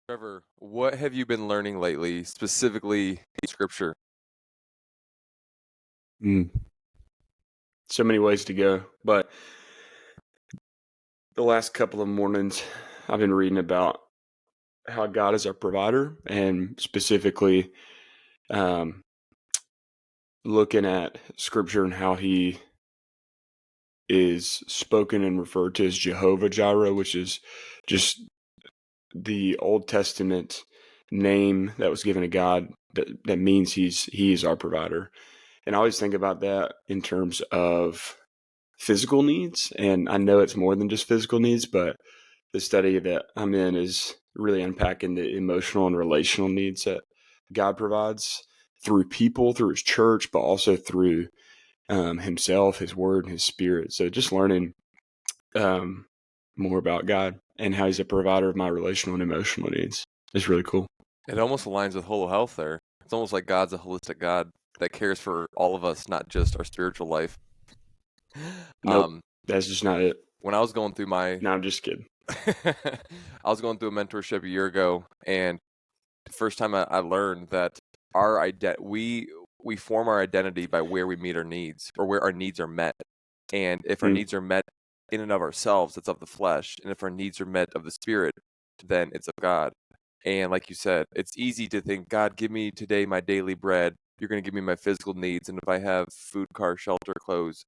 Trevor, what have you been learning lately, specifically in scripture? Mm, so many ways to go, but the last couple of mornings I've been reading about how God is our provider, and specifically um, looking at scripture and how he is spoken and referred to as Jehovah Jireh, which is just the Old Testament name that was given to God that means he is our provider. And I always think about that in terms of physical needs, and I know it's more than just physical needs, but the study that I'm in is really unpacking the emotional and relational needs that God provides through people, through his church, but also through himself, his word, and his spirit. So just learning um, more about God and how he's a provider of my relational and emotional needs is really cool. It almost aligns with whole health there. It's almost like God's a holistic God that cares for all of us, not just our spiritual life. Nope, that's just not it. When I was going through my No, I'm just kidding. I was going through a mentorship a year ago, and the first time I learned that we form our identity by where we meet our needs or where our needs are met. And if our Mm. needs are met in and of ourselves, it's of the flesh. And if our needs are met of the spirit, then it's of God. And like you said, it's easy to think, God, give me today my daily bread. You're going to give me my physical needs. And if I have food, car, shelter, clothes,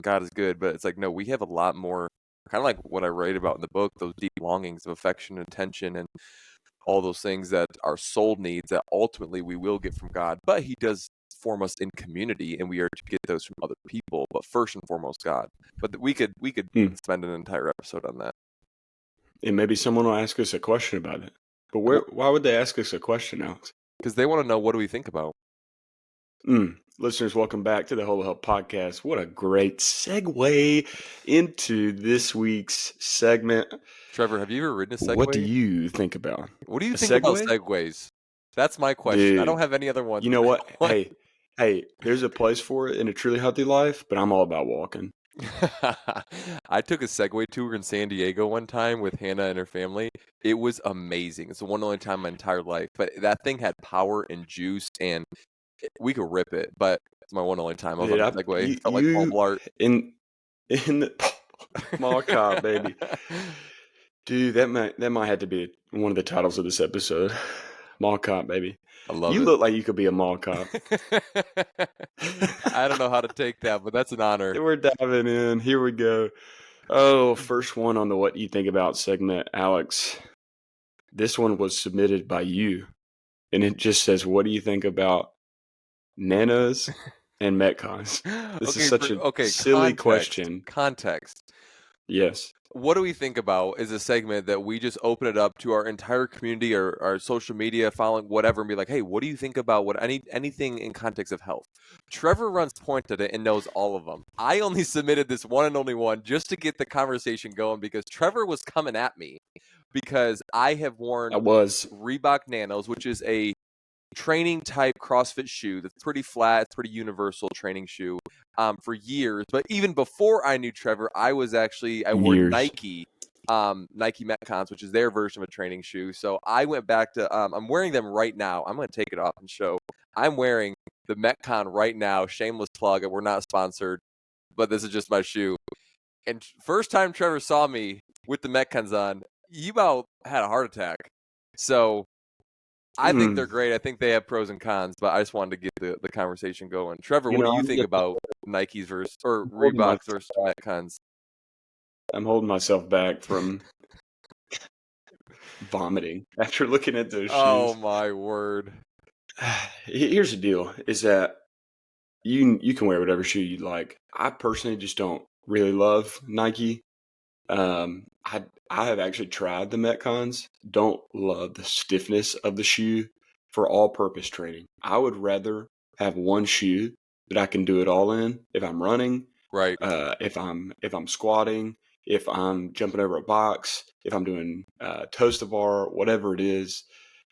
God is good. But it's like, no, we have a lot more, kind of like what I write about in the book, those deep longings of affection and attention and all those things that our soul needs that ultimately we will get from God. But he does form us in community, and we are to get those from other people, but first and foremost God. But we could Mm. spend an entire episode on that. And maybe someone will ask us a question about it. But why would they ask us a question, Alex? Because they want to know, what do we think about? Listeners, welcome back to the Whole Health Podcast. What a great segue into this week's segment. Trevor, have you ever ridden a Segway? What do you think about What do you a think about Segway? Segways? That's my question. I don't Dude, have any other ones. you know what? Hey, there's a place for it in a truly healthy life, but I'm all about walking. I took a Segway tour in San Diego one time with Hannah and her family. It was amazing. It's the one and only time in my entire life. But that thing had power and juice, and we could rip it. But it's my one and only time I was on Dude, a Segway. Felt like Paul Blart. in the mall cop, baby. Dude, that might have to be one of the titles of this episode. Mall cop, baby. I love You it. look like you could be a mall cop. I don't know how to take that, but that's an honor. We're diving in. Here we go. Oh, first one on the What You Think About segment, Alex. This one was submitted by you, and it just says, what do you think about Nanos and Metcons? This is such a silly question. Context. Yes. What do we think about is a segment that we just open it up to our entire community or our social media following, whatever, and be like, hey, what do you think about anything in context of health? Trevor runs point at it and knows all of them. I only submitted this one and only one just to get the conversation going because Trevor was coming at me because I have worn Reebok Nanos, which is a training type CrossFit shoe that's pretty flat, it's pretty universal training shoe for years. But even before I knew Trevor, I wore Nike Metcons, which is their version of a training shoe. So I went back to I'm wearing them right now. I'm going to take it off and show. I'm wearing the Metcon right now. Shameless plug. We're not sponsored, but this is just my shoe. And first time Trevor saw me with the Metcons on, you about had a heart attack. So I think they're great. I think they have pros and cons, but I just wanted to get the conversation going. Trevor, what do you think about Nikes versus or Reeboks versus Metcons? I'm holding myself back from vomiting after looking at those shoes. Oh my word! Here's the deal: is that you can wear whatever shoe you like. I personally just don't really love Nike. I have actually tried the Metcons. Don't love the stiffness of the shoe for all-purpose training. I would rather have one shoe that I can do it all in. If I'm running, right? If I'm squatting, if I'm jumping over a box, if I'm doing toes to bar, whatever it is,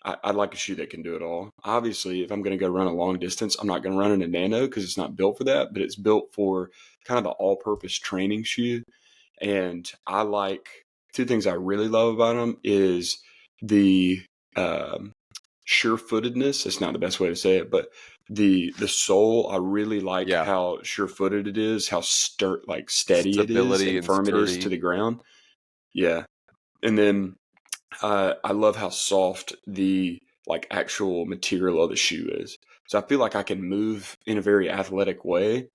I'd like a shoe that can do it all. Obviously, if I'm going to go run a long distance, I'm not going to run in a Nano because it's not built for that, but it's built for kind of the all-purpose training shoe. And I like two things I really love about them is the sure-footedness. That's not the best way to say it, but the sole, I really like how sure-footed it is, how steady it is Stability and and firm it is to sturdy. the ground. Yeah. And then I love how soft the actual material of the shoe is. So I feel like I can move in a very athletic way,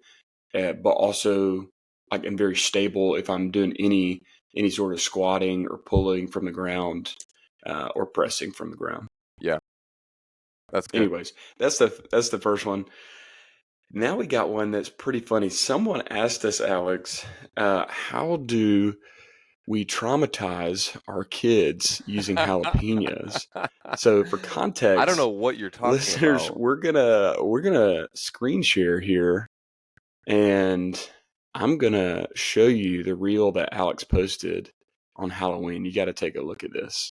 but also like I'm very stable if I'm doing any sort of squatting or pulling from the ground or pressing from the ground. Yeah, that's good. Anyways, that's the first one. Now we got one that's pretty funny. Someone asked us, Alex, how do we traumatize our kids using jalapenos? So for I don't context, know what you're talking listeners, about. we're gonna screen share here, and I'm gonna show you the reel that Alex posted on Halloween. You got to take a look at this.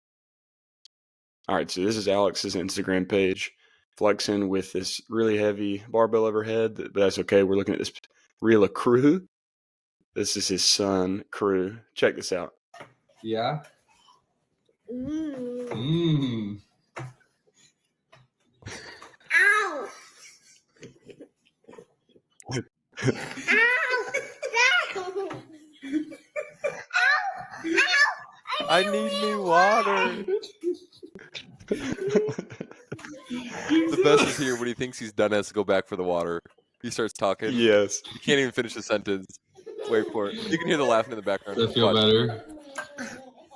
All right, so this is Alex's Instagram page, flexing with this really heavy barbell overhead, but that's okay. We're looking at this reel of Crew. This is his son, Crew. Check this out. Yeah. Ow! I need me water. The best is here when he thinks he's done, has to go back for the water. He starts talking. Yes. He can't even finish the sentence. Wait for it. You can hear the laughing in the background. Does it feel better?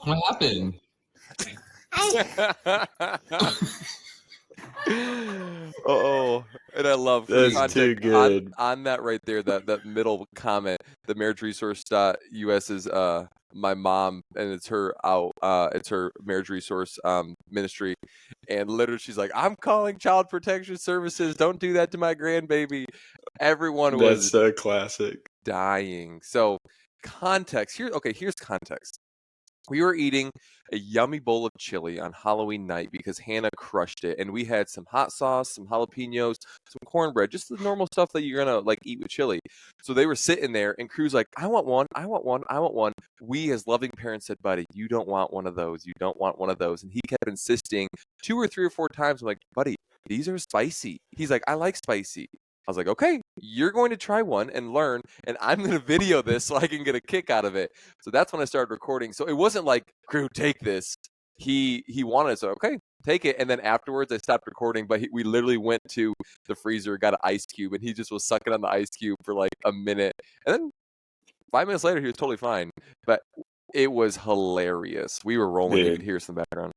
What happened? Oh, and I love for That's context, too good. on that right there, that middle comment, the marriageresource.us is my mom, and it's her it's her marriage resource ministry, and literally she's like, I'm calling child protection services, don't do that to my grandbaby. Everyone was That's so classic. dying. So context here's context. We were eating a yummy bowl of chili on Halloween night because Hannah crushed it, and we had some hot sauce, some jalapenos, some cornbread, just the normal stuff that you're gonna like eat with chili. So they were sitting there, and Crew's like, I want one, I want one, I want one. We, as loving parents, said, buddy, you don't want one of those, you don't want one of those. And he kept insisting 2 or 3 or 4 times. I'm like, buddy, these are spicy. He's like, I like spicy. I was like, okay, you're going to try one and learn, and I'm going to video this so I can get a kick out of it. So that's when I started recording. So it wasn't like, Crew, take this. He wanted it, so okay, take it. And then afterwards, I stopped recording, but we literally went to the freezer, got an ice cube, and he just was sucking on the ice cube for like a minute. And then 5 minutes later, he was totally fine. But it was hilarious. We were rolling. You could hear us in the background.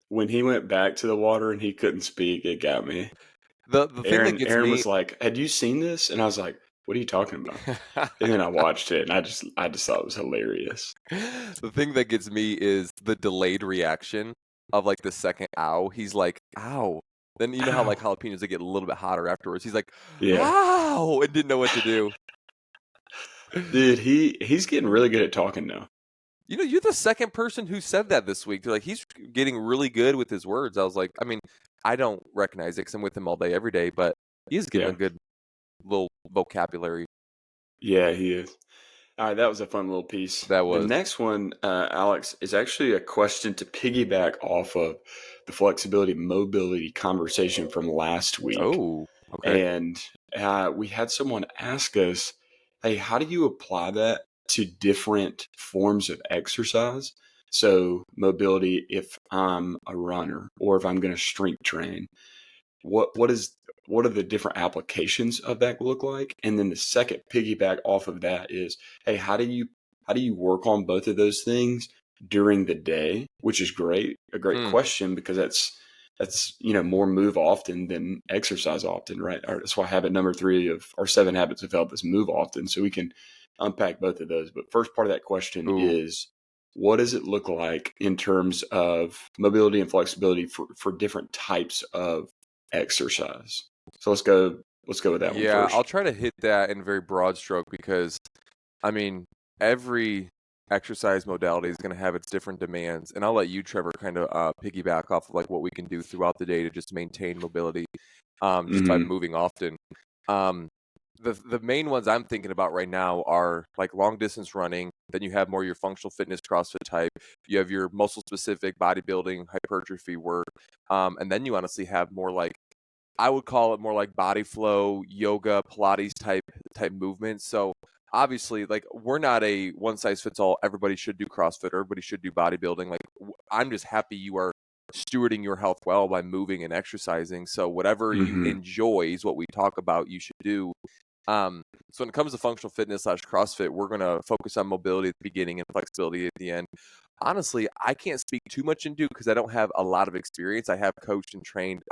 When he went back to the water and he couldn't speak, it got me. The thing that gets Aaron me was like, had you seen this? And I was like, what are you talking about? And then I watched it, and I just thought it was hilarious. The thing that gets me is the delayed reaction of like the second ow. He's like, ow. Then you know how like jalapenos, they get a little bit hotter afterwards. He's like, ow, and didn't know what to do. Dude, he's getting really good at talking now. You know, you're the second person who said that this week. They're like, he's getting really good with his words. I was like, I mean, I don't recognize it because I'm with him all day, every day, but he is getting a good little vocabulary. Yeah, he is. All right, that was a fun little piece. That was. The next one, Alex, is actually a question to piggyback off of the flexibility mobility conversation from last week. Oh, okay. And we had someone ask us, hey, how do you apply that to different forms of exercise? So mobility, if I'm a runner or if I'm going to strength train, what are the different applications of that look like? And then the second piggyback off of that is, hey, how do you work on both of those things during the day? Which is great, a great question, because that's more move often than exercise often, right? That's why habit number 3 of our 7 habits of health is move often. So we can unpack both of those. But first part of that question is, what does it look like in terms of mobility and flexibility for different types of exercise? So let's go with that one first. Yeah, I'll try to hit that in a very broad stroke because, I mean, every exercise modality is going to have its different demands. And I'll let you, Trevor, kind of piggyback off of like what we can do throughout the day to just maintain mobility just by moving often. the main ones I'm thinking about right now are like long distance running. Then you have more your functional fitness CrossFit type. You have your muscle specific bodybuilding hypertrophy work, and then you honestly have more like I would call it more like body flow, yoga, Pilates type movements. So obviously, like we're not a one size fits all. Everybody should do CrossFit. Everybody should do bodybuilding. Like I'm just happy you are stewarding your health well by moving and exercising. So whatever you Mm-hmm. enjoy is what we talk about. You should do. Um, so when it comes to functional fitness / CrossFit, we're going to focus on mobility at the beginning and flexibility at the end. Honestly, I can't speak too much into because I don't have a lot of experience. I have coached and trained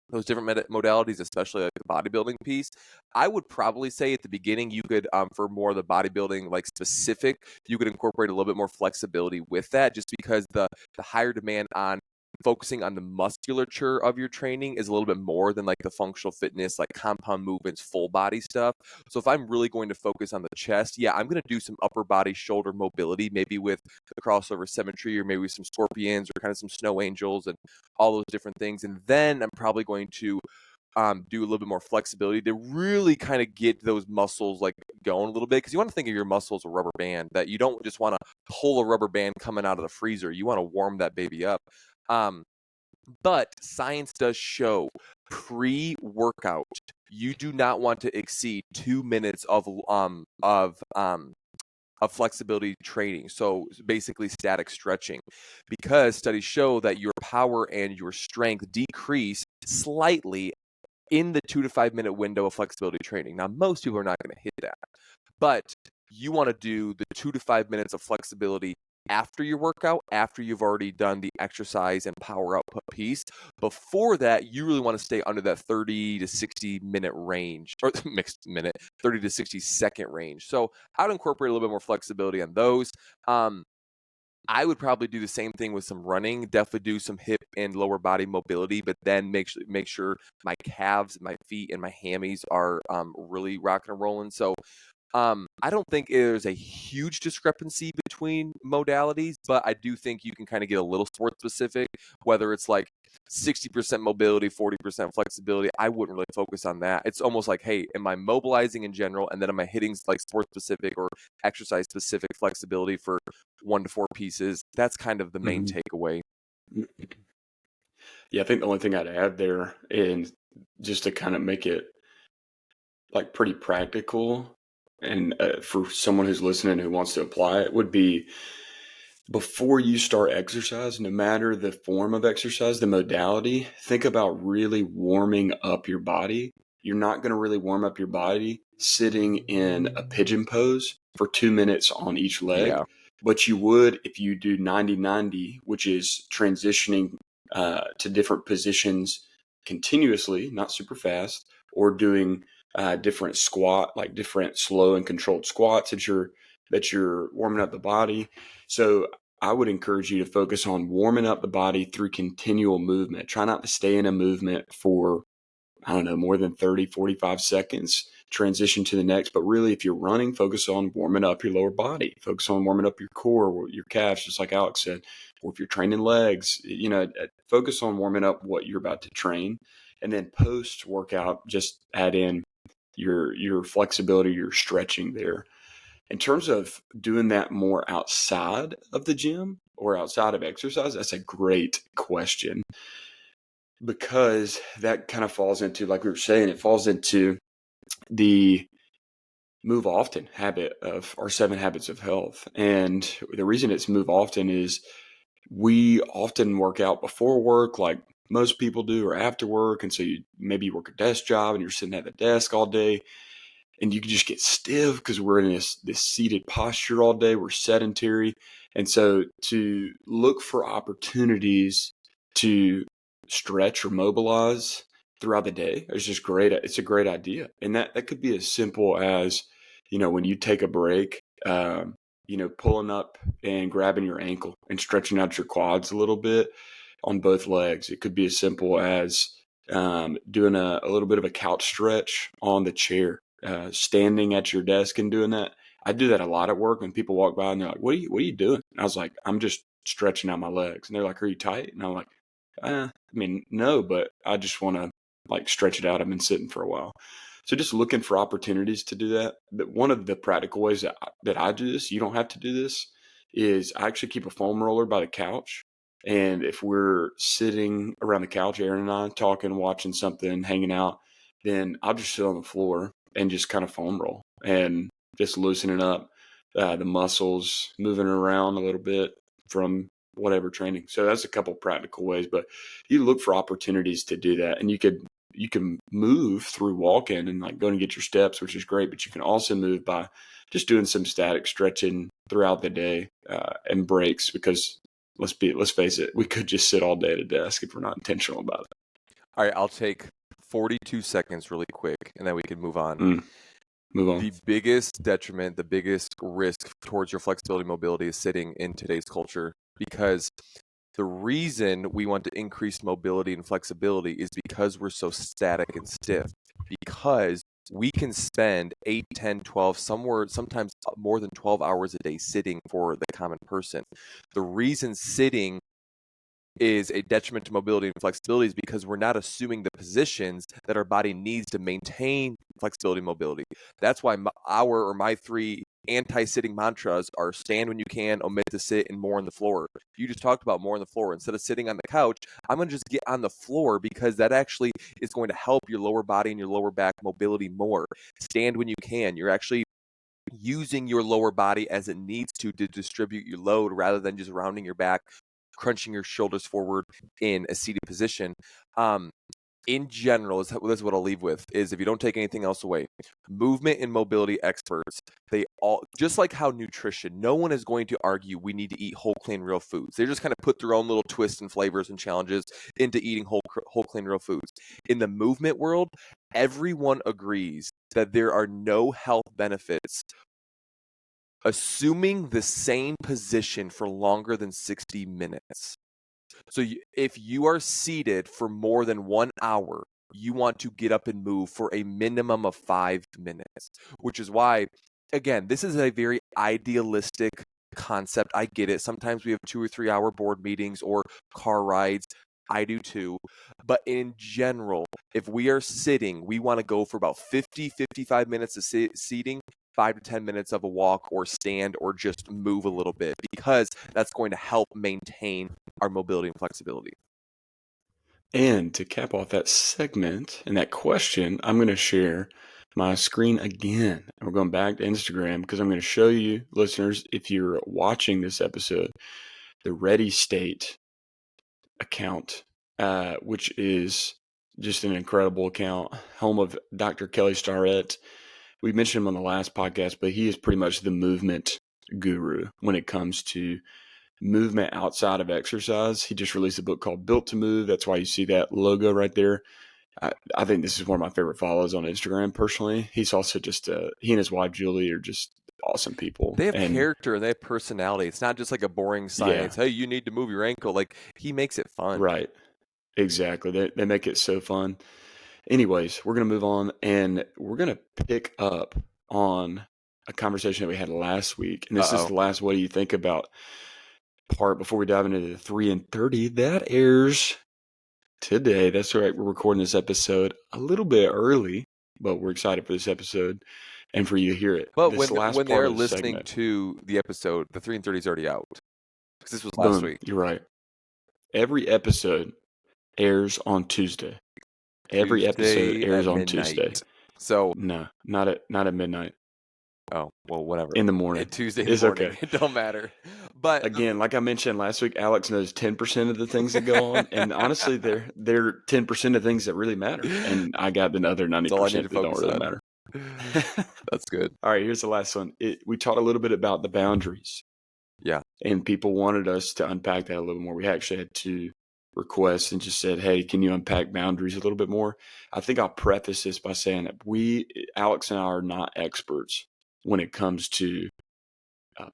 those different modalities, especially like the bodybuilding piece. I would probably say at the beginning, you could, for more of the bodybuilding, like specific, you could incorporate a little bit more flexibility with that, just because the higher demand on focusing on the musculature of your training is a little bit more than like the functional fitness, like compound movements, full body stuff. So if I'm really going to focus on the chest, yeah, I'm going to do some upper body shoulder mobility, maybe with the crossover symmetry, or maybe some scorpions or kind of some snow angels and all those different things. And then I'm probably going to do a little bit more flexibility to really kind of get those muscles like going a little bit. Because you want to think of your muscles as a rubber band, that you don't just want to pull a rubber band coming out of the freezer. You want to warm that baby up. Um, but science does show pre-workout, you do not want to exceed 2 minutes of flexibility training. So basically static stretching, because studies show that your power and your strength decrease slightly in the 2 to 5 minute window of flexibility training. Now, most people are not going to hit that, but you want to do the 2 to 5 minutes of flexibility after your workout, after you've already done the exercise and power output piece. Before that, you really want to stay under that 30 to 60 minute range, or mixed minute, 30 to 60 second range. So I would incorporate a little bit more flexibility on those. I would probably do the same thing with some running. Definitely do some hip and lower body mobility, but then make sure my calves, my feet, and my hammies are really rocking and rolling. So I don't think there's a huge discrepancy between modalities, but I do think you can kind of get a little sport specific, whether it's like 60% mobility, 40% flexibility. I wouldn't really focus on that. It's almost like, hey, am I mobilizing in general? And then am I hitting like sport specific or exercise specific flexibility for 1 to 4 pieces? That's kind of the main takeaway. Yeah, I think the only thing I'd add there, and just to kind of make it like pretty practical, and for someone who's listening who wants to apply it, would be before you start exercise, no matter the form of exercise, the modality, think about really warming up your body. You're not going to really warm up your body sitting in a pigeon pose for 2 minutes on each leg, Yeah. but you would if you do 90-90, which is transitioning to different positions continuously, not super fast, or doing different like different slow and controlled squats that you're warming up the body. So I would encourage you to focus on warming up the body through continual movement. Try not to stay in a movement for, I don't know, more than 30, 45 seconds, transition to the next. But really, if you're running, focus on warming up your lower body. Focus on warming up your core, your calves, just like Alex said. Or if you're training legs, focus on warming up what you're about to train. And then post-workout, just add in your flexibility, your stretching there. In terms of doing that more outside of the gym or outside of exercise, that's a great question, because that kind of falls into, like we were saying, it falls into the move often habit of our 7 habits of health. And the reason it's move often is we often work out before work, like most people do, or after work. And so maybe you work a desk job and you're sitting at the desk all day, and you can just get stiff because we're in this seated posture all day. We're sedentary. And so to look for opportunities to stretch or mobilize throughout the day is just great. It's a great idea. And that could be as simple as, when you take a break, pulling up and grabbing your ankle and stretching out your quads a little bit on both legs. It could be as simple as doing a little bit of a couch stretch on the chair. Standing at your desk and doing that. I do that a lot at work when people walk by and they're like, what are you doing? And I was like, I'm just stretching out my legs. And they're like, are you tight? And I'm like, no, but I just want to like stretch it out. I've been sitting for a while. So just looking for opportunities to do that. But one of the practical ways that I do this, you don't have to do this, is I actually keep a foam roller by the couch. And if we're sitting around the couch, Aaron and I, talking, watching something, hanging out, then I'll just sit on the floor and just kind of foam roll and just loosening up the muscles, moving around a little bit from whatever training. So that's a couple practical ways, but you look for opportunities to do that. And you can move through walking and like going to get your steps, which is great, but you can also move by just doing some static stretching throughout the day and breaks, because let's face it, we could just sit all day at a desk if we're not intentional about it. All right, I'll take 42 seconds really quick, and then we can move on. Move on. The biggest detriment, the biggest risk towards your flexibility and mobility is sitting in today's culture, because the reason we want to increase mobility and flexibility is because we're so static and stiff, because we can spend 8, 10, 12, sometimes more than 12 hours a day sitting for the common person. The reason sitting is a detriment to mobility and flexibility is because we're not assuming the positions that our body needs to maintain flexibility and mobility. That's why my 3 anti-sitting mantras are: stand when you can, omit to sit, and more on the floor. You just talked about more on the floor. Instead of sitting on the couch, I'm going to just get on the floor, because that actually is going to help your lower body and your lower back mobility more. Stand when you can. You're actually using your lower body as it needs to distribute your load, rather than just rounding your back, crunching your shoulders forward in a seated position. In general, this is what I'll leave with, is if you don't take anything else away, movement and mobility experts, they all, just like how nutrition, no one is going to argue we need to eat whole, clean, real foods. They just kind of put their own little twists and flavors and challenges into eating whole, clean, real foods. In the movement world, everyone agrees that there are no health benefits assuming the same position for longer than 60 minutes. So if you are seated for more than 1 hour, you want to get up and move for a minimum of 5 minutes, which is why, again, this is a very idealistic concept. I get it. Sometimes we have 2 or 3 hour board meetings or car rides. I do too. But in general, if we are sitting, we want to go for about 50, 55 minutes of seating, 5 to 10 minutes of a walk or stand or just move a little bit, because that's going to help maintain our mobility and flexibility. And to cap off that segment and that question, I'm going to share my screen again. And we're going back to Instagram, because I'm going to show you, listeners, if you're watching this episode, the Ready State account, which is just an incredible account, home of Dr. Kelly Starrett. We mentioned him on the last podcast, but he is pretty much the movement guru when it comes to movement outside of exercise. He just released a book called Built to Move. That's why you see that logo right there. I think this is one of my favorite follows on Instagram personally. He's also just, he and his wife Julie are just awesome people. They have character and they have personality. It's not just like a boring science. Yeah. Hey, you need to move your ankle. Like, he makes it fun. Right. Exactly. They make it so fun. Anyways, we're going to move on, and we're going to pick up on a conversation that we had last week. And this is the last what do you think about part before we dive into the 3 and 30 that airs today. That's right. We're recording this episode a little bit early, but we're excited for this episode and for you to hear it. But when they're listening to the episode, the 3 and 30 is already out, because this was last week. You're right. Every episode airs on Tuesday. Every episode airs on Tuesday. So no, not at midnight. Oh, well, whatever. In the morning. Tuesday morning. Okay. It don't matter. But again, like I mentioned last week, Alex knows 10% of the things that go on, and honestly, they're 10% of things that really matter, and I got the other 90% that don't really matter. That's good. All right, here's the last one. We talked a little bit about the boundaries. Yeah. And people wanted us to unpack that a little more. We actually had 2 requests and just said, hey, can you unpack boundaries a little bit more? I think I'll preface this by saying that Alex and I are not experts when it comes to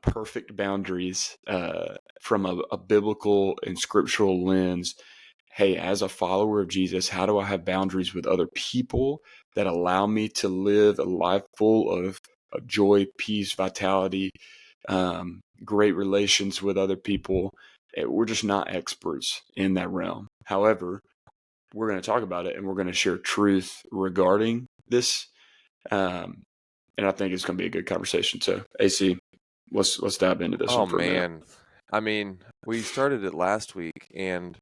perfect boundaries from a biblical and scriptural lens. Hey, as a follower of Jesus, how do I have boundaries with other people that allow me to live a life full of joy, peace, vitality, great relations with other people? We're just not experts in that realm. However, we're going to talk about it, and we're going to share truth regarding this Um, and I think it's going to be a good conversation. So, AC, let's dive into this Oh one for a minute. man. I mean, we started it last week, and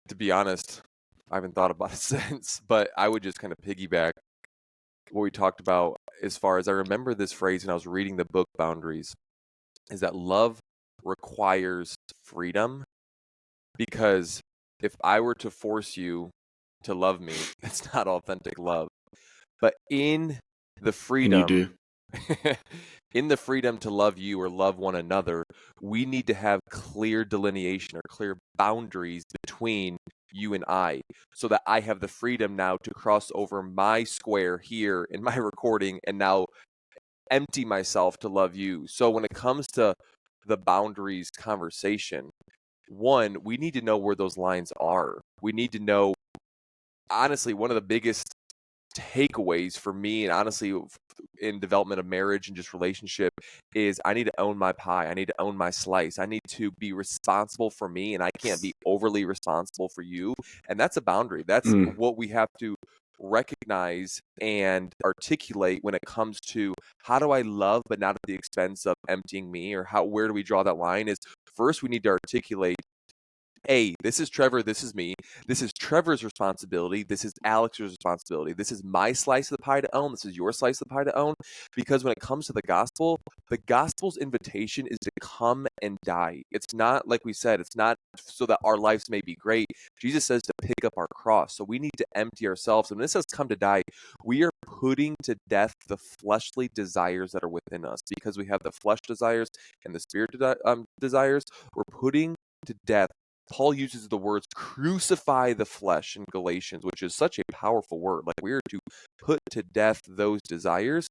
to be honest, I haven't thought about it since, but I would just kind of piggyback what we talked about as far as I remember this phrase when I was reading the book Boundaries, is that love requires freedom, because if I were to force you to love me, it's not authentic love. But in the And you freedom do. in the freedom to love you or love one another, we need to have clear delineation or clear boundaries between you and I, so that I have the freedom now to cross over my square here in my recording and now empty myself to love you. So when it comes to the boundaries conversation, one, we need to know where those lines are. We need to know, honestly, one of the biggest takeaways for me, and honestly in development of marriage and just relationship, is I need to own my pie. I need to own my slice. I need to be responsible for me, and I can't be overly responsible for you. And that's a boundary. That's Mm, what we have to recognize and articulate when it comes to how do I love but not at the expense of emptying me, or where do we draw that line. Is first we need to articulate, hey, this is Trevor, this is me. This is Trevor's responsibility. This is Alex's responsibility. This is my slice of the pie to own. This is your slice of the pie to own. Because when it comes to the gospel's invitation is to come and die. It's not, like we said, it's not so that our lives may be great. Jesus says to pick up our cross. So we need to empty ourselves. And when it says come to die, we are putting to death the fleshly desires that are within us. Because we have the flesh desires and the spirit desires, we're putting to death. Paul uses the words crucify the flesh in Galatians, which is such a powerful word. Like, we are to put to death those desires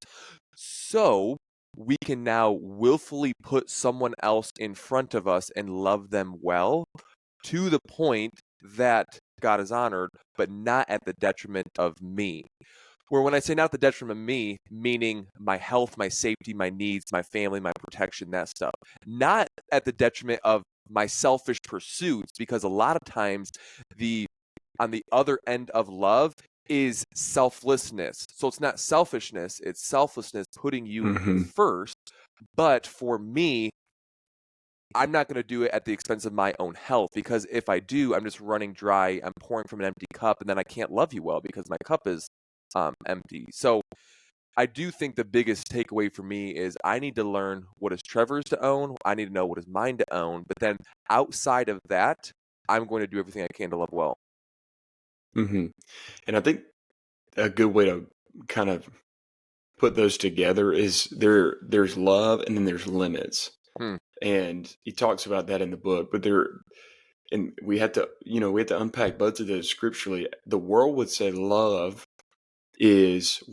so we can now willfully put someone else in front of us and love them well, to the point that God is honored, but not at the detriment of me. Where when I say not the detriment of me, meaning my health, my safety, my needs, my family, my protection, that stuff. Not at the detriment of my selfish pursuits, because a lot of times on the other end of love is selflessness. So it's not selfishness, it's selflessness, putting you hmm first. But for me, I'm not going to do it at the expense of my own health, because if I do, I'm just running dry. I'm pouring from an empty cup, and then I can't love you well because my cup is empty. So I do think the biggest takeaway for me is I need to learn what is Trevor's to own. I need to know what is mine to own. But then outside of that, I'm going to do everything I can to love well. hmm And I think a good way to kind of put those together is there's love and then there's limits. Hmm. And he talks about that in the book, but and we had to, we had to unpack both of those scripturally. The world would say love is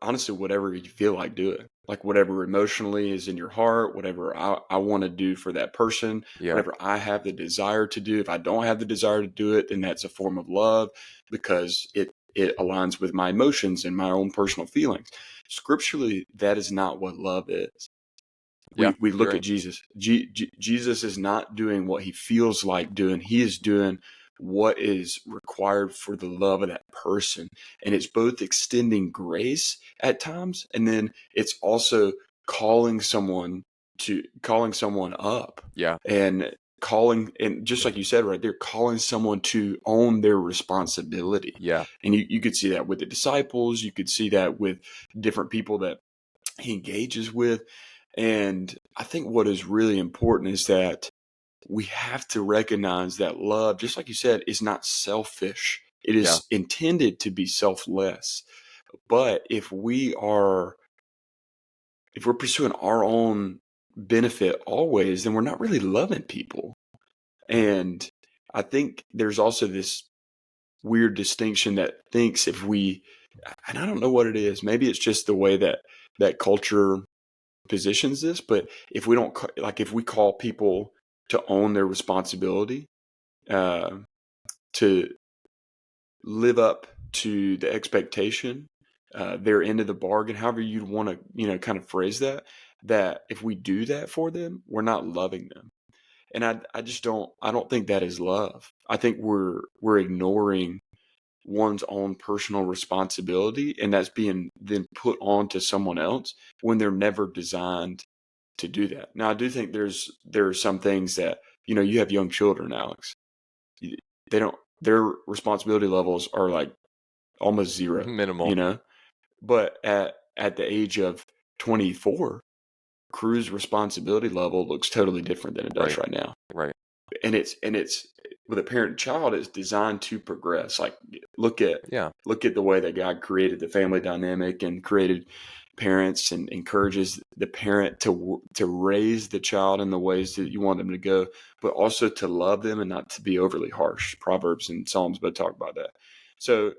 honestly, whatever you feel like doing, like whatever emotionally is in your heart, whatever I want to do for that person, Yeah. whatever I have the desire to do. If I don't have the desire to do it, then that's a form of love, because it aligns with my emotions and my own personal feelings. Scripturally, that is not what love is. Yeah. We You're look at right. Jesus. Jesus is not doing what he feels like doing. He is doing what is required for the love of that person. And it's both extending grace at times, and then it's also calling someone up, Yeah. and and just like you said right there, calling someone to own their responsibility. Yeah. And you could see that with the disciples. You could see that with different people that he engages with. And I think what is really important is that we have to recognize that love, just like you said, is not selfish. It Yeah. is intended to be selfless. But if we're pursuing our own benefit always, then we're not really loving people. And I think there's also this weird distinction that thinks and I don't know what it is, maybe it's just the way that culture positions this, but if we don't, if we call people to own their responsibility, uh, to live up to the expectation, their end of the bargain, however you'd want to, kind of phrase that if we do that for them, we're not loving them. And I don't think that is love. I think we're ignoring one's own personal responsibility, and that's being then put on to someone else when they're never designed to do that. Now, I do think there are some things that, you have young children, Alex. Their responsibility levels are like almost zero, Minimal. But at the age of 24, crew's responsibility level looks totally different than it does right now. Right. And it's with a parent and child, it's designed to progress. Like look at the way that God created the family dynamic and created parents and encourages the parent to raise the child in the ways that you want them to go, but also to love them and not to be overly harsh. Proverbs and Psalms both talk about that. So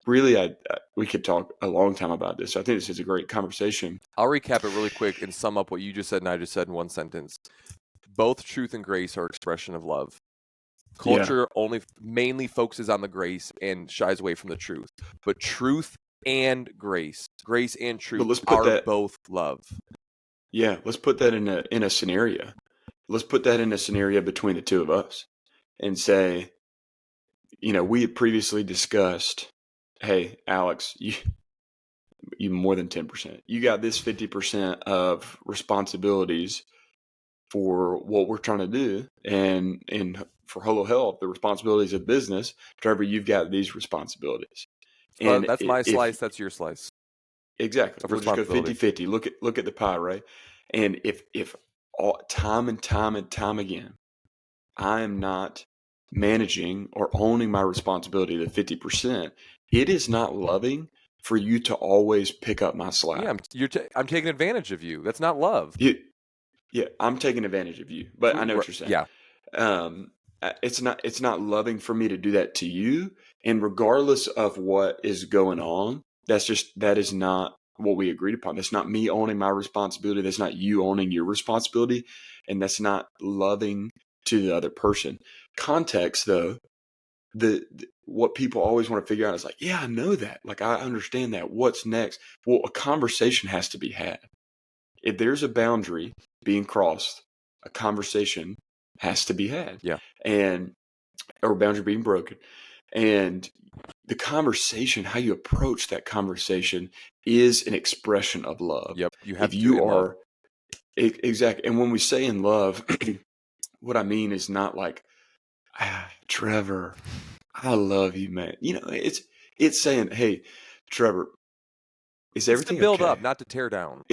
we could talk a long time about this. I think this is a great conversation. I'll recap it really quick and sum up what you just said and I just said in one sentence. Both truth and grace are expression of love. Culture only mainly focuses on the grace and shies away from the truth. But truth and grace and truth are both love. Yeah, let's put that in a scenario. Let's put that in a scenario between the two of us and say, we had previously discussed, hey, Alex, you more than 10%. You got this 50% of responsibilities for what we're trying to do, and for Holo Health, the responsibilities of business. Trevor, you've got these responsibilities. And that's my slice. That's your slice. Exactly. We'll just go 50-50. Look at the pie, right? And if all, time and time again, I am not managing or owning my responsibility to 50%, it is not loving for you to always pick up my slack. Yeah, I'm taking advantage of you. That's not love. Yeah, I'm taking advantage of you, but I know what you're saying. Yeah. It's not loving for me to do that to you. And regardless of what is going on, that is not what we agreed upon. That's not me owning my responsibility. That's not you owning your responsibility. And that's not loving to the other person. Context, though, what people always want to figure out is like, yeah, I know that. Like, I understand that. What's next? Well, a conversation has to be had. If there's a boundary being crossed, a conversation has to be had. Yeah. Or a boundary being broken. And the conversation, how you approach that conversation is an expression of love. Yep. You have if you are exactly. And when we say in love, what I mean is not like, Trevor, I love you, man. It's saying, hey, Trevor, is everything to build okay? up, not to tear down.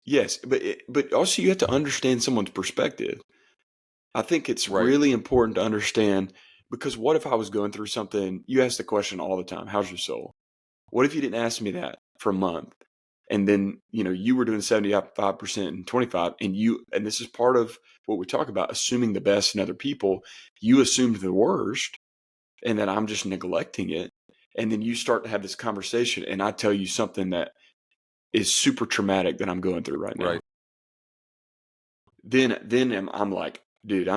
Yes, but also you have to understand someone's perspective. I think it's really important to understand, because what if I was going through something? You ask the question all the time, how's your soul? What if you didn't ask me that for a month? And then, you were doing 75% and 25%, and this is part of what we talk about, assuming the best in other people. You assumed the worst, and that I'm just neglecting it. And then you start to have this conversation, and I tell you something that is super traumatic that I'm going through right now. Right. Then I'm like, dude,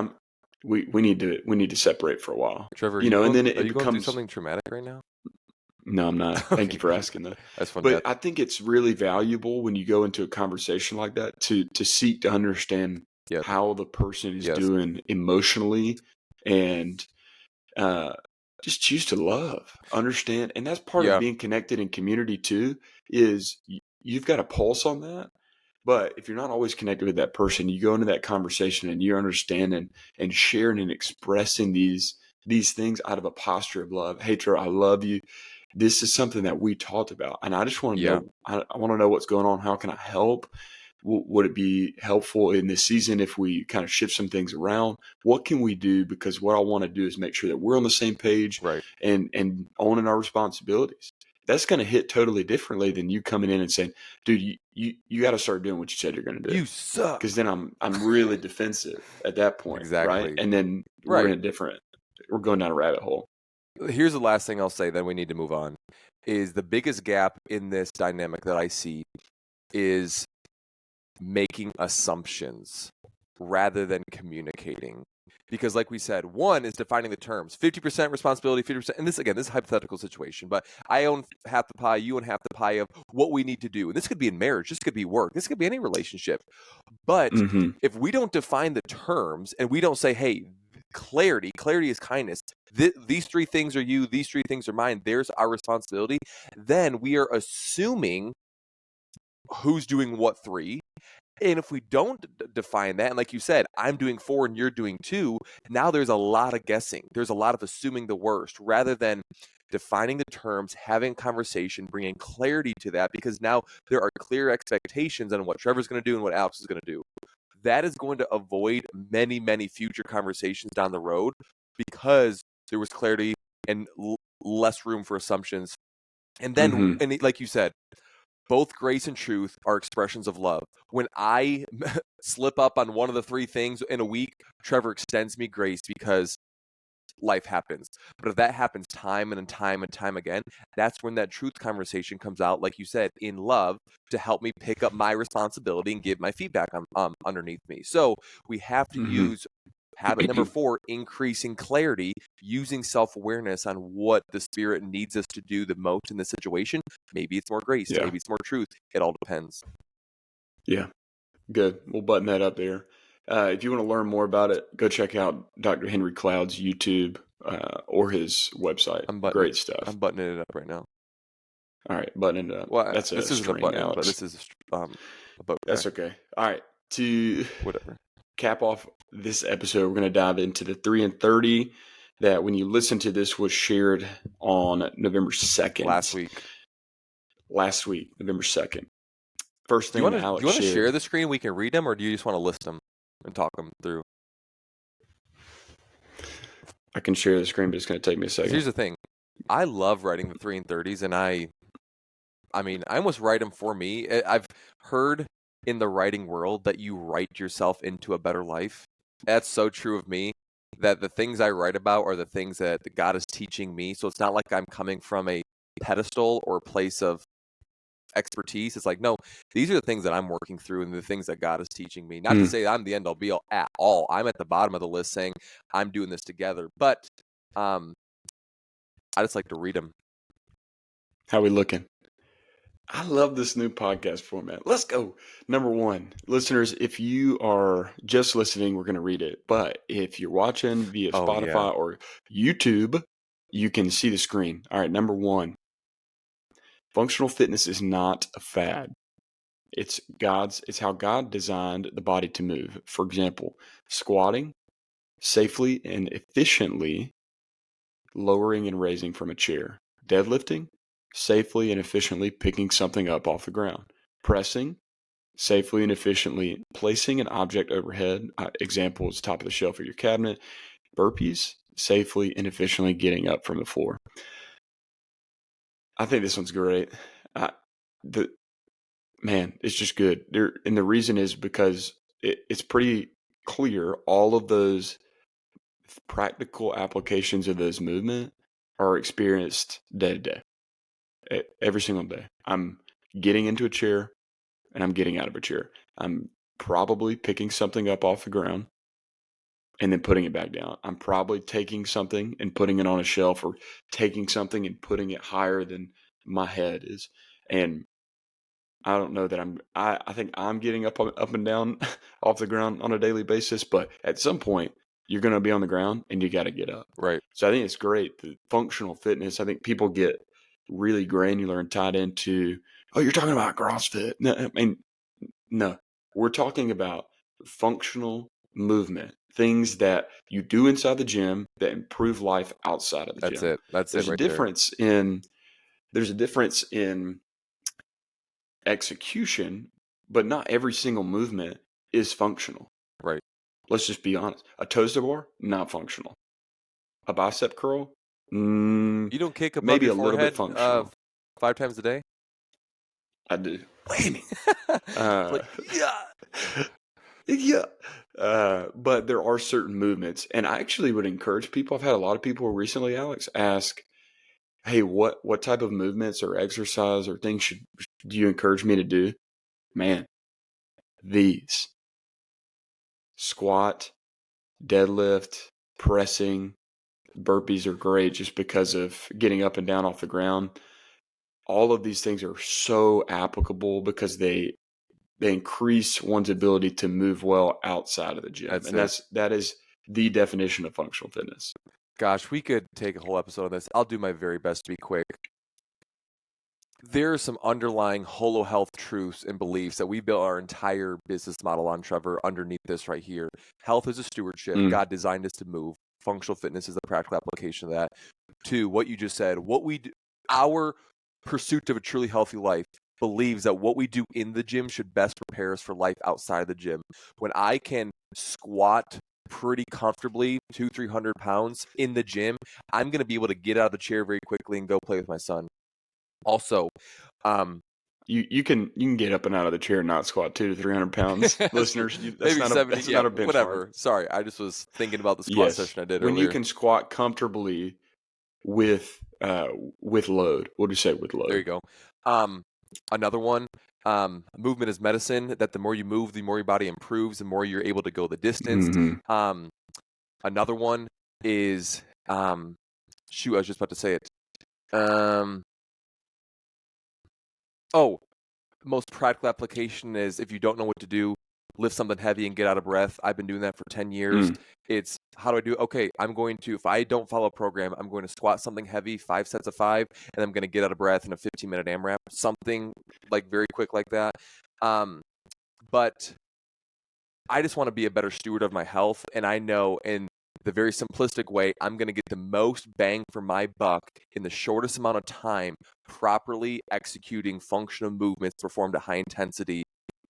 we need to separate for a while. Trevor, and then it becomes going through something traumatic right now? No, I'm not. Thank you for asking that. That's fun. But I think it's really valuable when you go into a conversation like that to seek to understand how the person is doing emotionally, and just choose to love, understand. And that's part of being connected in community too, is you've got a pulse on that. But if you're not always connected with that person, you go into that conversation and you're understanding and sharing and expressing these things out of a posture of love. Hey, Trevor, I love you. This is something that we talked about, and I just want to know. I want to know what's going on. How can I help? Would it be helpful in this season if we kind of shift some things around? What can we do? Because what I want to do is make sure that we're on the same page, and owning our responsibilities. That's going to hit totally differently than you coming in and saying, dude, you got to start doing what you said you're going to do. You suck. Because then I'm really defensive at that point. Exactly. Right. And then we're going down a rabbit hole. Here's the last thing I'll say, then we need to move on, is the biggest gap in this dynamic that I see is making assumptions rather than communicating. Because like we said, one is defining the terms, 50% responsibility, 50%. And this is a hypothetical situation, but I own half the pie, you own half the pie of what we need to do. And this could be in marriage, this could be work, this could be any relationship. But if we don't define the terms and we don't say, hey, clarity is kindness, these three things are you, these three things are mine, there's our responsibility, then we are assuming who's doing what three. And if we don't define that, and like you said, I'm doing 4 and you're doing 2, now there's a lot of guessing. There's a lot of assuming the worst rather than defining the terms, having conversation, bringing clarity to that, because now there are clear expectations on what Trevor's going to do and what Alex is going to do. That is going to avoid many, many future conversations down the road because there was clarity and less room for assumptions. And then, and like you said, both grace and truth are expressions of love. When I slip up on one of the 3 things in a week, Trevor extends me grace because life happens. But if that happens time and time and time again, that's when that truth conversation comes out, like you said, in love, to help me pick up my responsibility and give my feedback underneath me. So we have to use habit number 4, increasing clarity, using self-awareness on what the Spirit needs us to do the most in this situation. Maybe it's more grace, maybe it's more truth. It all depends. Yeah, good. We'll button that up there. If you want to learn more about it, go check out Dr. Henry Cloud's YouTube or his website. Great stuff. I'm buttoning it up right now. All right, buttoning it up. Well, this isn't a button, Alex. But this is a boat. That's okay. All right, to whatever. Cap off this episode, we're going to dive into the 3 and 30 that when you listen to this was shared on November 2nd. Last week, November 2nd. First thing that Alex shared. Do you want to share the screen? We can read them, or do you just want to list them and talk them through? I can share the screen, but it's going to take me a second. Here's the thing. I love writing the 3 and 30s, and I almost write them for me. I've heard in the writing world that you write yourself into a better life. That's so true of me, that the things I write about are the things that God is teaching me. So it's not like I'm coming from a pedestal or a place of expertise. It's like, no, these are the things that I'm working through and the things that God is teaching me. Not to say I'm the end all be all at all. I'm at the bottom of the list saying I'm doing this together. But I just like to read them. How we looking? I love this new podcast format. Let's go. Number 1, listeners, if you are just listening, we're going to read it. But if you're watching via Spotify or YouTube, you can see the screen. All right, number 1, functional fitness is not a fad. It's how God designed the body to move. For example, squatting safely and efficiently, lowering and raising from a chair. Deadlifting, safely and efficiently picking something up off the ground. Pressing, safely and efficiently placing an object overhead. Example is top of the shelf of your cabinet. Burpees, safely and efficiently getting up from the floor. I think this one's great. It's just good. And the reason is because it's pretty clear all of those practical applications of those movement are experienced day to day. Every single day. I'm getting into a chair and I'm getting out of a chair. I'm probably picking something up off the ground and then putting it back down. I'm probably taking something and putting it on a shelf, or taking something and putting it higher than my head is. And I don't know that I think I'm getting up and down off the ground on a daily basis, but at some point you're going to be on the ground and you got to get up. Right. So I think it's great. The functional fitness, I think people get really granular and tied into, oh, you're talking about CrossFit. No, we're talking about functional movement, things that you do inside the gym that improve life outside of the gym. There's a difference in execution, but not every single movement is functional. Right. Let's just be honest. A toes-to bar, not functional. A bicep curl, you don't kick above maybe your a little bit forehead, functional. 5 times a day? I do. But there are certain movements, and I actually would encourage people. I've had a lot of people recently, Alex, ask, hey, what type of movements or exercise or things do you encourage me to do? Man, these. Squat, deadlift, pressing, burpees are great just because of getting up and down off the ground. All of these things are so applicable because they increase one's ability to move well outside of the gym. That is the definition of functional fitness. Gosh, we could take a whole episode on this. I'll do my very best to be quick. There are some underlying holo health truths and beliefs that we built our entire business model on, Trevor, underneath this right here. Health is a stewardship. God designed us to move. Functional fitness is a practical application of that. 2, what you just said, what we do, our pursuit of a truly healthy life believes that what we do in the gym should best prepare us for life outside of the gym. When I can squat pretty comfortably 200-300 pounds in the gym, I'm going to be able to get out of the chair very quickly and go play with my son. Also, you can get up and out of the chair and not squat 200 to 300 pounds, listeners. That's maybe not 70. That's Yeah, not a benchmark. whatever. Sorry, I just was thinking about the squat session I did when earlier. you can squat comfortably with load. We'll just say with load. There you go. Another one. Movement is medicine. That the more you move, the more your body improves. The more you're able to go the distance. Mm-hmm. Another one is shoot. I was just about to say it. Most practical application is if you don't know what to do, lift something heavy and get out of breath. I've been doing that for 10 years. It's how do I do? Okay, I'm going to, if I don't follow a program, I'm going to squat something heavy, 5 sets of 5, and I'm going to get out of breath in a 15-minute AMRAP, something like very quick like that. But I just want to be a better steward of my health, and I know in the very simplistic way, I'm going to get the most bang for my buck in the shortest amount of time, properly executing functional movements performed at high intensity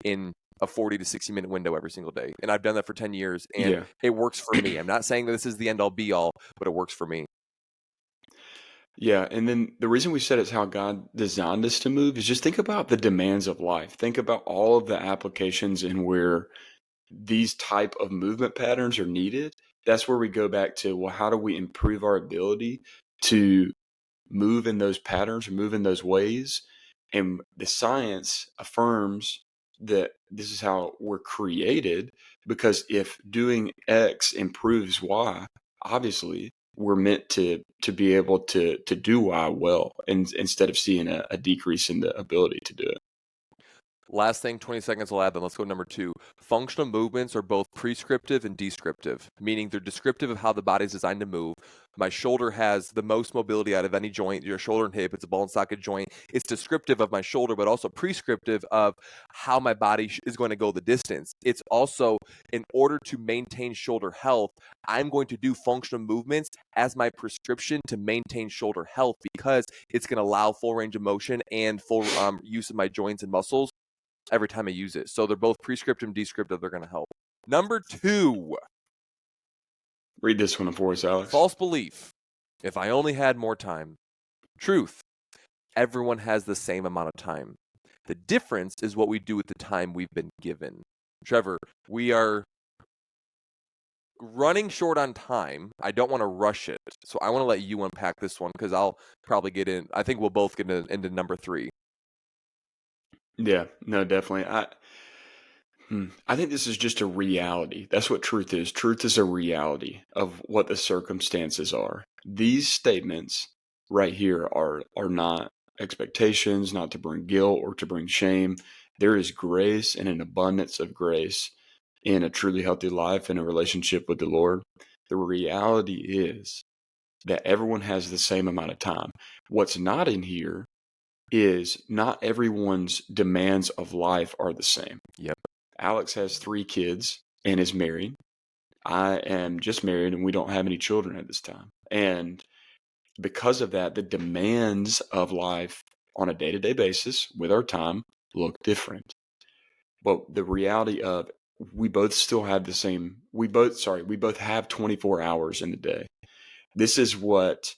in a 40 to 60 minute window every single day. And I've done that for 10 years, and it works for me. I'm not saying that this is the end all be all, but it works for me. Yeah, and then the reason we said it's how God designed us to move is just think about the demands of life. Think about all of the applications in where these type of movement patterns are needed. That's where we go back to, well, how do we improve our ability to move in those patterns or move in those ways? And the science affirms that this is how we're created, because if doing X improves Y, obviously we're meant to be able to do Y well, and instead of seeing a decrease in the ability to do it. Last thing, 20 seconds I'll add, then let's go to number 2. Functional movements are both prescriptive and descriptive, meaning they're descriptive of how the body's designed to move. My shoulder has the most mobility out of any joint, your shoulder and hip. It's a ball and socket joint. It's descriptive of my shoulder, but also prescriptive of how my body is going to go the distance. It's also, in order to maintain shoulder health, I'm going to do functional movements as my prescription to maintain shoulder health, because it's going to allow full range of motion and full use of my joints and muscles every time I use it. So they're both prescriptive and descriptive. They're going to help. Number 2. Read this one for us, Alex. False belief. If I only had more time. Truth. Everyone has the same amount of time. The difference is what we do with the time we've been given. Trevor, we are running short on time. I don't want to rush it. So I want to let you unpack this one, because I'll probably get in. I think we'll both get into number 3. Yeah, no, definitely. I think this is just a reality. That's what truth is. Truth is a reality of what the circumstances are. These statements right here are not expectations, not to bring guilt or to bring shame. There is grace and an abundance of grace in a truly healthy life and a relationship with the Lord. The reality is that everyone has the same amount of time. What's not in here is not everyone's demands of life are the same. Yep. Alex has 3 kids and is married. I am just married and we don't have any children at this time. And because of that, the demands of life on a day-to-day basis with our time look different. But the reality of we both have 24 hours in the day. This is what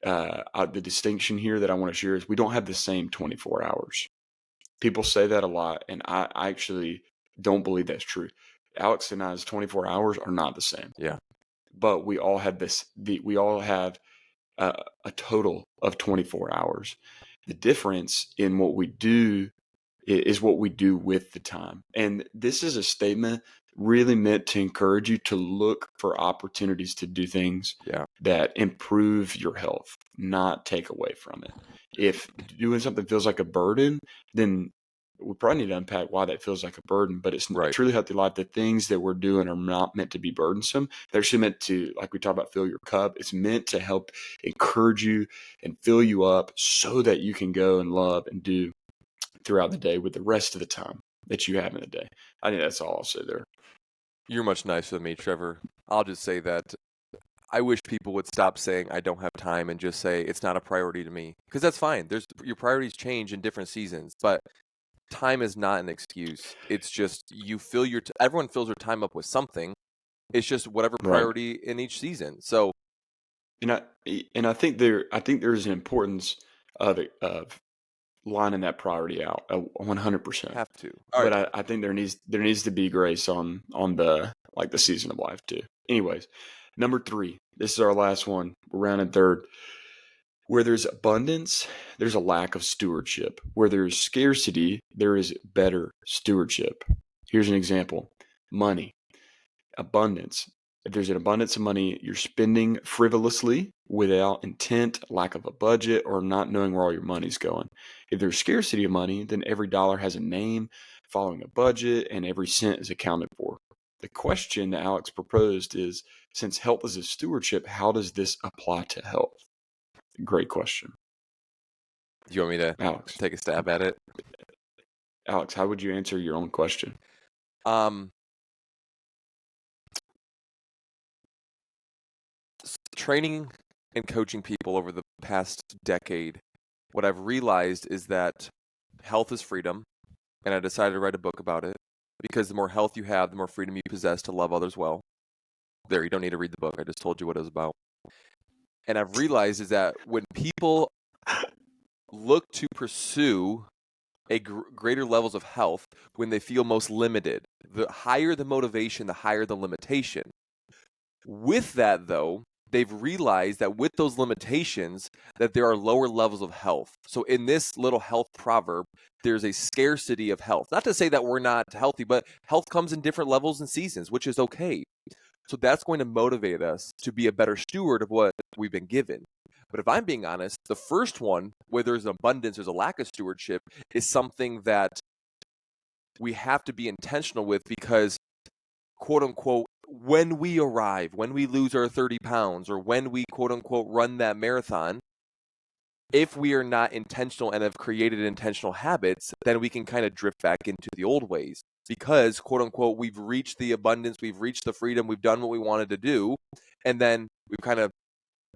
the distinction here that I want to share is we don't have the same 24 hours. People say that a lot, and I actually don't believe that's true. Alex and I's 24 hours are not the same. Yeah. But we all have we all have a total of 24 hours. The difference in what we do is what we do with the time. And this is a statement really meant to encourage you to look for opportunities to do things that improve your health, not take away from it. If doing something feels like a burden, then we probably need to unpack why that feels like a burden, but it's Right. a truly healthy life. The things that we're doing are not meant to be burdensome. They're actually meant to, like we talked about, fill your cup. It's meant to help encourage you and fill you up so that you can go and love and do throughout the day with the rest of the time that you have in the day. I think that's all I'll say there. You're much nicer than me, Trevor. I'll just say that I wish people would stop saying I don't have time and just say it's not a priority to me. Because that's fine. Your priorities change in different seasons, but time is not an excuse. It's just you fill everyone fills their time up with something. It's just whatever Right. priority in each season. So And I think there's an importance of lining that priority out 100%. have to. All But right. I think there needs to be grace on the the season of life too. Anyways, number 3. This is our last one. We're rounding third. Where there's abundance, there's a lack of stewardship. Where there's scarcity, there is better stewardship. Here's an example. Money. Abundance. If there's an abundance of money, you're spending frivolously without intent, lack of a budget, or not knowing where all your money's going. If there's scarcity of money, then every dollar has a name, following a budget, and every cent is accounted for. The question that Alex proposed is, since health is a stewardship, how does this apply to health? Great question. Do you want me to Alex, take a stab at it? Alex, how would you answer your own question? Training and coaching people over the past decade, what I've realized is that health is freedom, and I decided to write a book about it because the more health you have, the more freedom you possess to love others well. There, you don't need to read the book. I just told you what it was about. And I've realized is that when people look to pursue greater levels of health when they feel most limited, the higher the motivation, the higher the limitation. With that, though, they've realized that with those limitations, that there are lower levels of health. So in this little health proverb, there's a scarcity of health. Not to say that we're not healthy, but health comes in different levels and seasons, which is okay. So that's going to motivate us to be a better steward of what we've been given. But if I'm being honest, the first one, where there's abundance, there's a lack of stewardship, is something that we have to be intentional with because, quote unquote, when we arrive, when we lose our 30 pounds, or when we, quote unquote, run that marathon, if we are not intentional and have created intentional habits, then we can kind of drift back into the old ways because, quote unquote, we've reached the abundance, we've reached the freedom, we've done what we wanted to do, and then we've kind of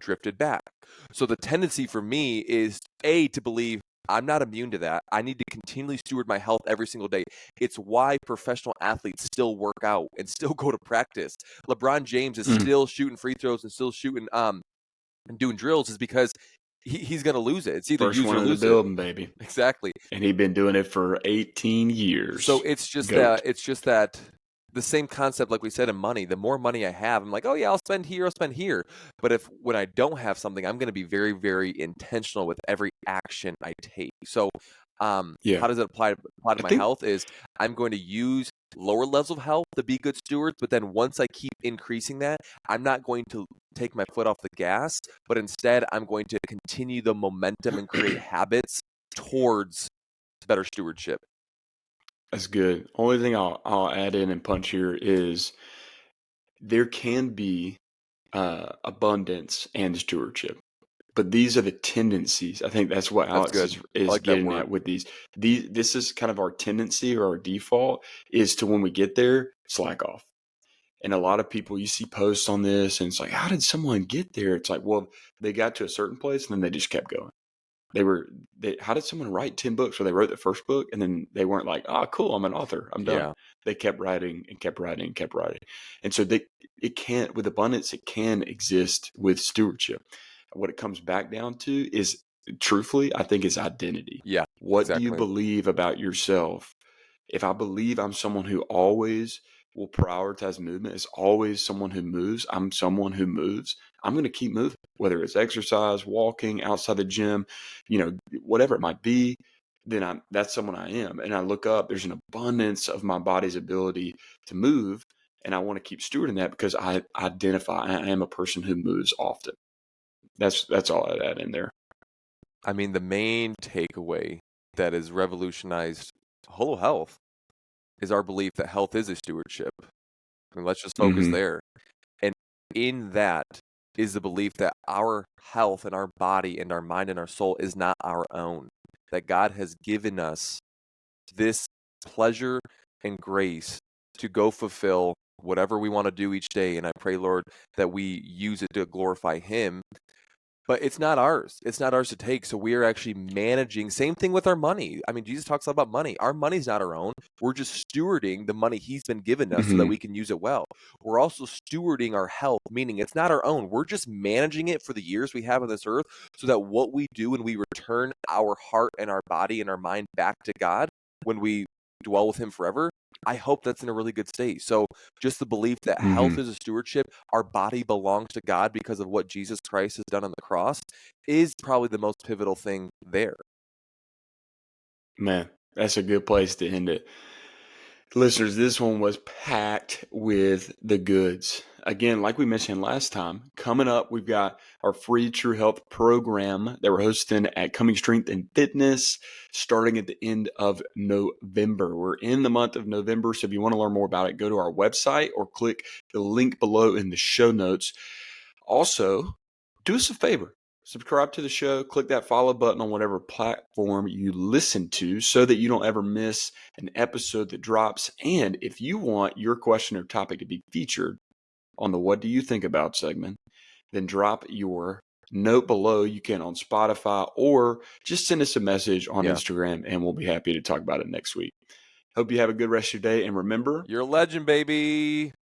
drifted back. So the tendency for me is, A, to believe I'm not immune to that. I need to continually steward my health every single day. It's why professional athletes still work out and still go to practice. LeBron James is still shooting free throws and still shooting and doing drills is because he's going to lose it. It's either First use one or in the lose it. building, baby. Exactly. And he's been doing it for 18 years. So it's just that the same concept like we said in money. The more money I have, I'm like, oh yeah, I'll spend here. But when I don't have something, I'm going to be very, very intentional with every action I take. So how does it apply to my health is I'm going to use lower levels of health to be good stewards, but then once I keep increasing that, I'm not going to take my foot off the gas, but instead I'm going to continue the momentum and create habits towards better stewardship. That's good. Only thing I'll add in and punch here is there can be abundance and stewardship, but these are the tendencies. I think that's what Alex is like getting at with these. This is kind of our tendency or our default is to when we get there, slack off. And a lot of people, you see posts on this, and it's like, how did someone get there? It's like, well, they got to a certain place and then they just kept going. How did someone write 10 books where they wrote the first book and then they weren't like, oh, cool, I'm an author, I'm done. Yeah. They kept writing and kept writing and kept writing. And so it can't, with abundance, it can exist with stewardship. What it comes back down to is, truthfully, I think is identity. Yeah. What do you believe about yourself? If I believe I'm someone who always will prioritize movement, is always someone who moves, I'm someone who moves, I'm going to keep moving, whether it's exercise, walking, outside the gym, whatever it might be, then that's someone I am. And I look up, there's an abundance of my body's ability to move. And I want to keep stewarding that because I identify, I am a person who moves often. That's all I'd add in there. I mean, the main takeaway that has revolutionized whole health is our belief that health is a stewardship. I mean, let's just focus Mm-hmm. there. And in that is the belief that our health and our body and our mind and our soul is not our own, that God has given us this pleasure and grace to go fulfill whatever we want to do each day. And I pray, Lord, that we use it to glorify Him. But it's not ours. It's not ours to take. So we are actually managing. Same thing with our money. I mean, Jesus talks about money. Our money's not our own. We're just stewarding the money He's been given us so that Mm-hmm. we can use it well. We're also stewarding our health, meaning it's not our own. We're just managing it for the years we have on this earth so that what we do when we return our heart and our body and our mind back to God, when we dwell with Him forever, I hope that's in a really good state. So just the belief that Mm-hmm. health is a stewardship, our body belongs to God because of what Jesus Christ has done on the cross, is probably the most pivotal thing there. Man, that's a good place to end it. Listeners, this one was packed with the goods. Again, like we mentioned last time, coming up, we've got our free True Health program that we're hosting at Coming Strength and Fitness starting at the end of November. We're in the month of November, so if you want to learn more about it, go to our website or click the link below in the show notes. Also, do us a favor. Subscribe to the show, click that follow button on whatever platform you listen to so that you don't ever miss an episode that drops. And if you want your question or topic to be featured on the What Do You Think About segment, then drop your note below. You can on Spotify or just send us a message on Yeah. Instagram and we'll be happy to talk about it next week. Hope you have a good rest of your day. And remember, You're a legend, baby.